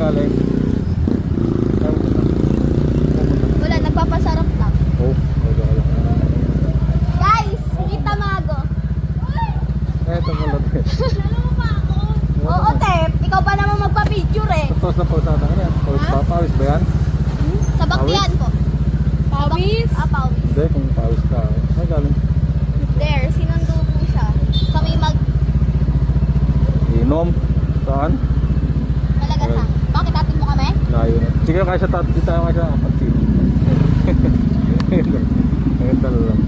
galing? Wala, nagpapasarap lang. Oh, okay. Guys, kita mago. Eto pala. Oo, Tep. Ikaw pa naman magpa-picture eh. Tapos na pausada ka na. Pawis ba? Pawis ba yan? Sa baktian ko. Pawis? Pawis. Hindi, kung pawis ka. Ay, galing. There, sinundo po siya. Kami Inom. Saan? Malagasan. Bakit atin mo kami? Layo na. Sige, kaya sa tayo kaya sa kapatid. Ganito lang.